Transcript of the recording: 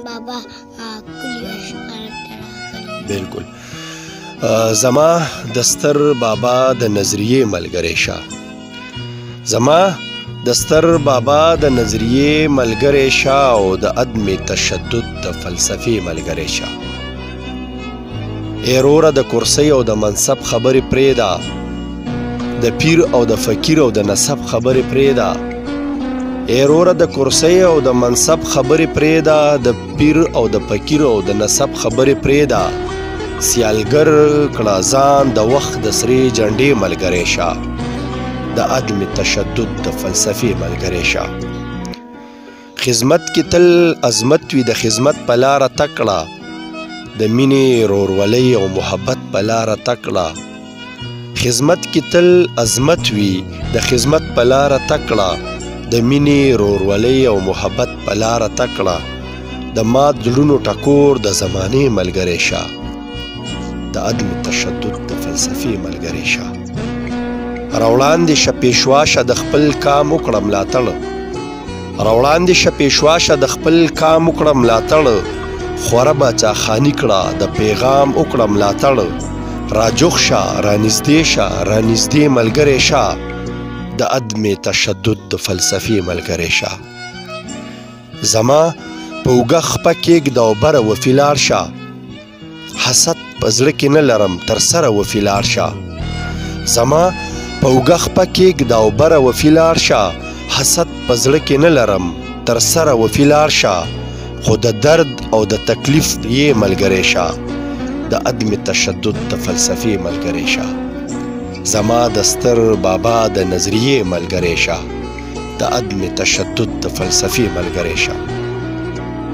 بابا کلی بالکل زما د ستر بابا د نظریې ملګری شه زما د ستر بابا د نظریې ملګری شه او د عدم تشدد د فلسفې ملګری شه ای وروره د کرسۍ او د منصب خبرې پرېږده د پیر او د فقیر او د نسب خبرې پرېږده ای وروره د کرسۍ او د منصب خبرې پرېږده د پیر او د فقیر او د نسب خبرې پرېږده سیالګر کړه ځان د وخت د سرې جنډې ملګری شه د عدم تشدد د فلسفې ملګری شه خدمت کې تل عظمت وي د خدمت په لاره تګ کړه د مینې ورورولۍ او محبت په لاره تګ کړه خدمت کې تل عظمت وي د خدمت په لاره تګ کړه د مینې ورورولۍ او محبت په لاره تګ کړه د مات زړونو ټکور د زمانې ملګری شه د عدم تشدد د فلسفې ملګری شه راوړاندې شه پیشوا شه د خپل کام وکړه ملاتړ راوړاندې شه پیشوا شه د خپل کام وکړه ملاتړ خوره به چاخاني کړه د پیغام وکړه ملاتړ راجوخ شه رانږدې شه رانږدې ملګری شه د عدم تشدد د فلسفې ملګری شه زما په اوږه خپه کېږده او بره وفي لاړ شه حسد په زړه کې نه لرم تر سره وفي لاړ شه زما په اوږه خپه کېږده او بره وفي لاړ شه حسد په زړه کې نه لرم تر سره وفي لاړ شه خو د درد او د تکلیف یې ملګری شه د عدم تشدد د فلسفې ملګری شه زما د ستر بابا د نظریې ملګری شه د عدم تشدد د فلسفې ملګری شه